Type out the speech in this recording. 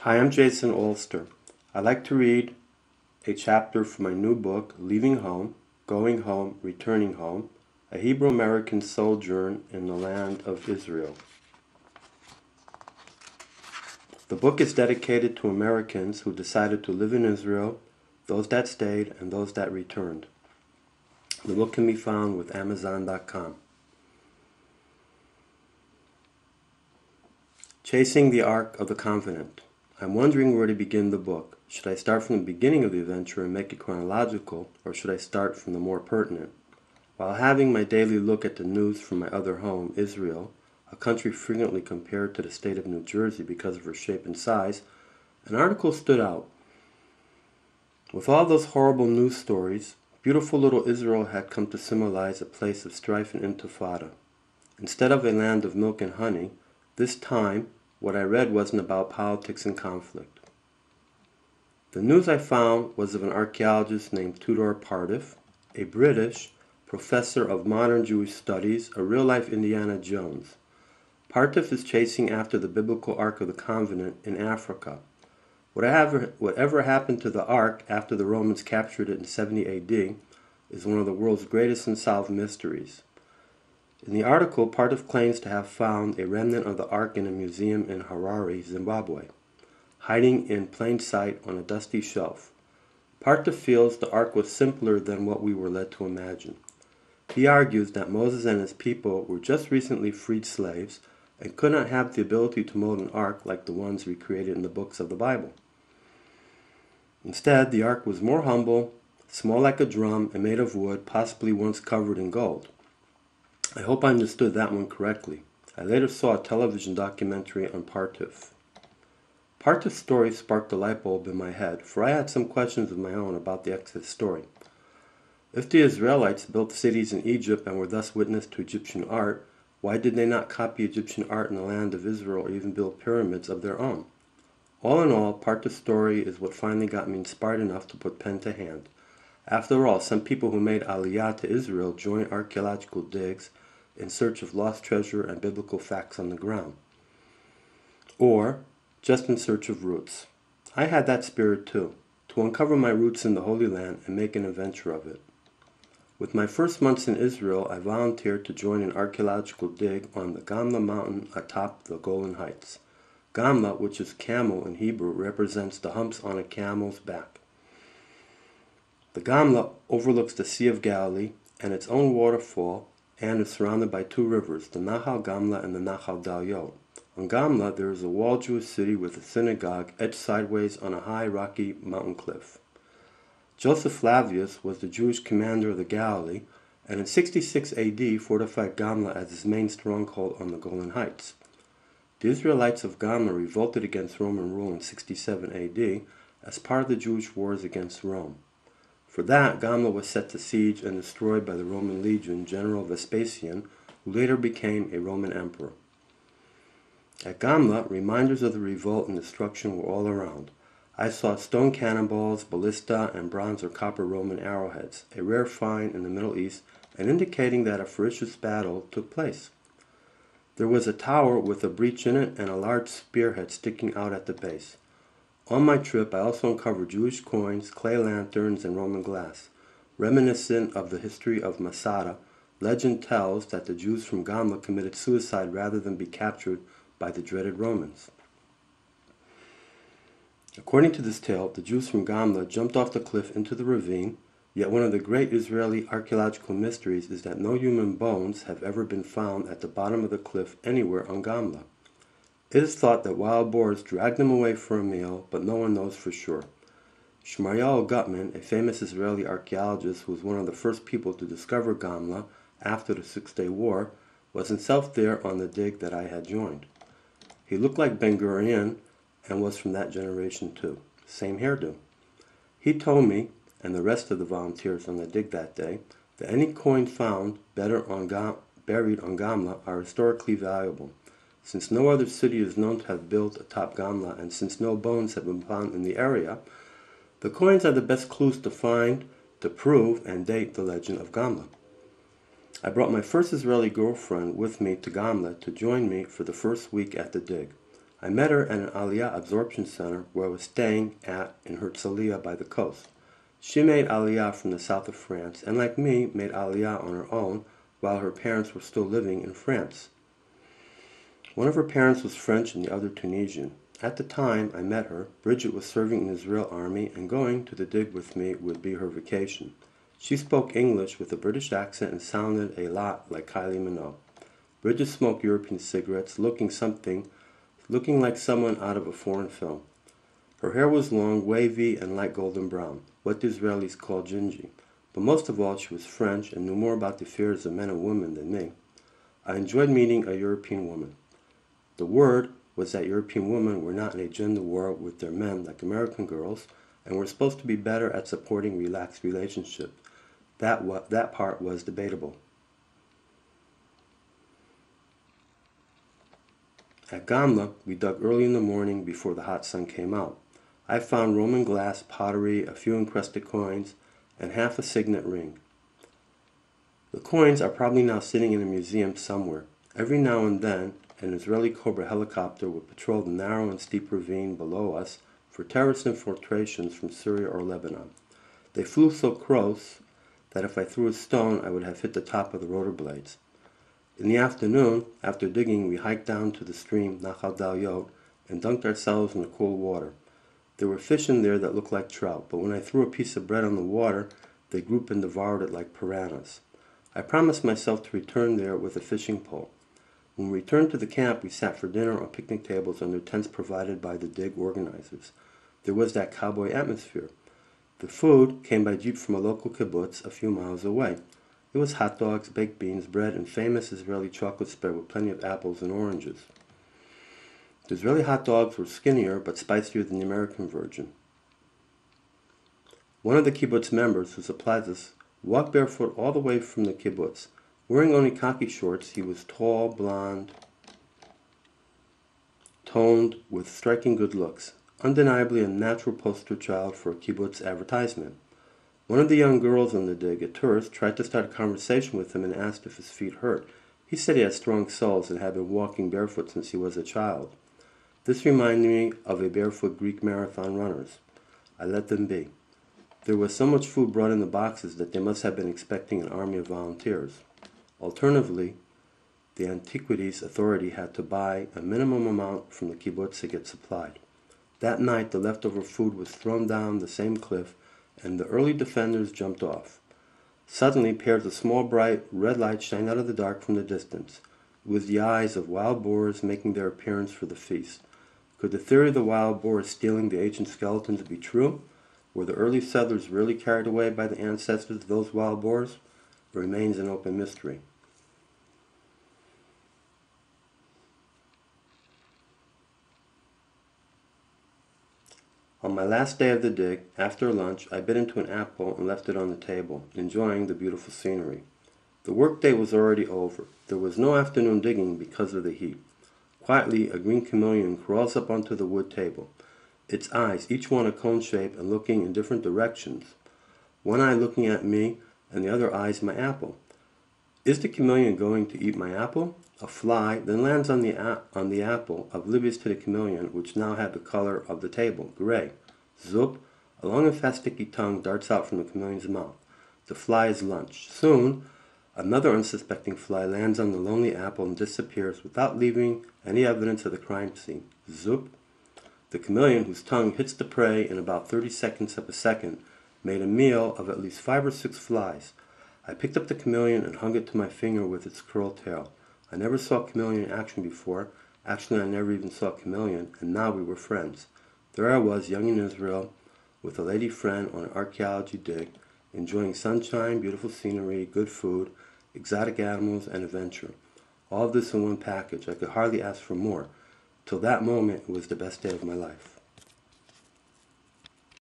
Hi, I'm Jason Alster. I'd like to read a chapter from my new book, Leaving Home, Going Home, Returning Home, a Hebrew-American sojourn in the land of Israel. The book is dedicated to Americans who decided to live in Israel, those that stayed, and those that returned. The book can be found with Amazon.com. Chasing the Ark of the Covenant. I'm wondering where to begin the book. Should I start from the beginning of the adventure and make it chronological, or should I start from the more pertinent? While having my daily look at the news from my other home, Israel, a country frequently compared to the state of New Jersey because of her shape and size, an article stood out. With all those horrible news stories, beautiful little Israel had come to symbolize a place of strife and intifada. Instead of a land of milk and honey, this time what I read wasn't about politics and conflict. The news I found was of an archaeologist named Tudor Pardiff, a British professor of modern Jewish studies, a real-life Indiana Jones. Pardiff is chasing after the biblical Ark of the Covenant in Africa. Whatever happened to the Ark after the Romans captured it in 70 AD is one of the world's greatest unsolved mysteries. In the article, Pardiff claims to have found a remnant of the Ark in a museum in Harare, Zimbabwe, hiding in plain sight on a dusty shelf. Pardiff feels the Ark was simpler than what we were led to imagine. He argues that Moses and his people were just recently freed slaves and could not have the ability to mold an ark like the ones recreated in the books of the Bible. Instead, the ark was more humble, small like a drum, and made of wood, possibly once covered in gold. I hope I understood that one correctly. I later saw a television documentary on Pardiff. Pardiff's story sparked a light bulb in my head, for I had some questions of my own about the Exodus story. If the Israelites built cities in Egypt and were thus witness to Egyptian art, why did they not copy Egyptian art in the land of Israel or even build pyramids of their own? All in all, Pardiff's story is what finally got me inspired enough to put pen to hand. After all, some people who made Aliyah to Israel joined archaeological digs in search of lost treasure and biblical facts on the ground, or just in search of roots. I had that spirit too, to uncover my roots in the Holy Land and make an adventure of it. With my first months in Israel, I volunteered to join an archaeological dig on the Gamla mountain atop the Golan Heights. Gamla, which is camel in Hebrew, represents the humps on a camel's back. The Gamla overlooks the Sea of Galilee and its own waterfall, and is surrounded by two rivers, the Nahal Gamla and the Nahal Dalyot. On Gamla, there is a walled Jewish city with a synagogue etched sideways on a high rocky mountain cliff. Joseph Flavius was the Jewish commander of the Galilee, and in 66 AD fortified Gamla as his main stronghold on the Golan Heights. The Israelites of Gamla revolted against Roman rule in 67 AD as part of the Jewish wars against Rome. For that, Gamla was set to siege and destroyed by the Roman legion general Vespasian, who later became a Roman emperor. At Gamla, reminders of the revolt and destruction were all around. I saw stone cannonballs, ballista, and bronze or copper Roman arrowheads, a rare find in the Middle East and indicating that a ferocious battle took place. There was a tower with a breach in it and a large spearhead sticking out at the base. On my trip, I also uncovered Jewish coins, clay lanterns, and Roman glass. Reminiscent of the history of Masada, legend tells that the Jews from Gamla committed suicide rather than be captured by the dreaded Romans. According to this tale, the Jews from Gamla jumped off the cliff into the ravine, yet one of the great Israeli archaeological mysteries is that no human bones have ever been found at the bottom of the cliff anywhere on Gamla. It is thought that wild boars dragged them away for a meal, but no one knows for sure. Shmaryael Gutman, a famous Israeli archaeologist who was one of the first people to discover Gamla after the Six-Day War, was himself there on the dig that I had joined. He looked like Ben-Gurion and was from that generation too. Same hairdo. He told me, and the rest of the volunteers on the dig that day, that any coin found buried on Gamla are historically valuable. Since no other city is known to have built atop Gamla, and since no bones have been found in the area, the coins are the best clues to find, to prove, and date the legend of Gamla. I brought my first Israeli girlfriend with me to Gamla to join me for the first week at the dig. I met her at an Aliyah absorption center where I was staying at in Herzliya by the coast. She made Aliyah from the south of France, and like me, made Aliyah on her own while her parents were still living in France. One of her parents was French and the other Tunisian. At the time I met her, Bridget was serving in the Israel Army, and going to the dig with me would be her vacation. She spoke English with a British accent and sounded a lot like Kylie Minogue. Bridget smoked European cigarettes, looking like someone out of a foreign film. Her hair was long, wavy, and light golden brown, what the Israelis call gingy. But most of all, she was French and knew more about the affairs of men and women than me. I enjoyed meeting a European woman. The word was that European women were not in a gender war with their men like American girls, and were supposed to be better at supporting relaxed relationships. That part was debatable. At Gamla, we dug early in the morning before the hot sun came out. I found Roman glass, pottery, a few encrusted coins, and half a signet ring. The coins are probably now sitting in a museum somewhere. Every now and then, an Israeli Cobra helicopter would patrol the narrow and steep ravine below us for terrorist infiltrations from Syria or Lebanon. They flew so close that if I threw a stone, I would have hit the top of the rotor blades. In the afternoon, after digging, we hiked down to the stream Nachal Dal Yot and dunked ourselves in the cool water. There were fish in there that looked like trout, but when I threw a piece of bread on the water, they grouped and devoured it like piranhas. I promised myself to return there with a fishing pole. When we returned to the camp, we sat for dinner on picnic tables under tents provided by the dig organizers. There was that cowboy atmosphere. The food came by jeep from a local kibbutz a few miles away. It was hot dogs, baked beans, bread, and famous Israeli chocolate spread with plenty of apples and oranges. The Israeli hot dogs were skinnier but spicier than the American version. One of the kibbutz members who supplied us walked barefoot all the way from the kibbutz. Wearing only khaki shorts, he was tall, blond, toned, with striking good looks. Undeniably a natural poster child for a kibbutz advertisement. One of the young girls on the dig, a tourist, tried to start a conversation with him and asked if his feet hurt. He said he had strong soles and had been walking barefoot since he was a child. This reminded me of a barefoot Greek marathon runners. I let them be. There was so much food brought in the boxes that they must have been expecting an army of volunteers. Alternatively, the Antiquities Authority had to buy a minimum amount from the kibbutz to get supplied. That night, the leftover food was thrown down the same cliff, and the early defenders jumped off. Suddenly, pairs of small, bright, red lights shined out of the dark from the distance. It was the eyes of wild boars making their appearance for the feast. Could the theory of the wild boars stealing the ancient skeletons be true? Were the early settlers really carried away by the ancestors of those wild boars? It remains an open mystery. On my last day of the dig, after lunch, I bit into an apple and left it on the table, enjoying the beautiful scenery. The workday was already over. There was no afternoon digging because of the heat. Quietly, a green chameleon crawls up onto the wood table. Its eyes, each one a cone shape and looking in different directions. One eye looking at me, and the other eyes my apple. Is the chameleon going to eat my apple? A fly then lands on the apple, oblivious to the chameleon, which now had the color of the table, gray. Zup! A long and fast sticky tongue darts out from the chameleon's mouth. The fly is lunched. Soon, another unsuspecting fly lands on the lonely apple and disappears without leaving any evidence of the crime scene. Zup! The chameleon, whose tongue hits the prey in about 30 seconds of a second, made a meal of at least 5 or 6 flies. I picked up the chameleon and hung it to my finger with its curled tail. I never saw a chameleon in action before. Actually, I never even saw a chameleon, and now we were friends. There I was, young in Israel, with a lady friend on an archaeology dig, enjoying sunshine, beautiful scenery, good food, exotic animals, and adventure. All of this in one package. I could hardly ask for more. Till that moment, it was the best day of my life.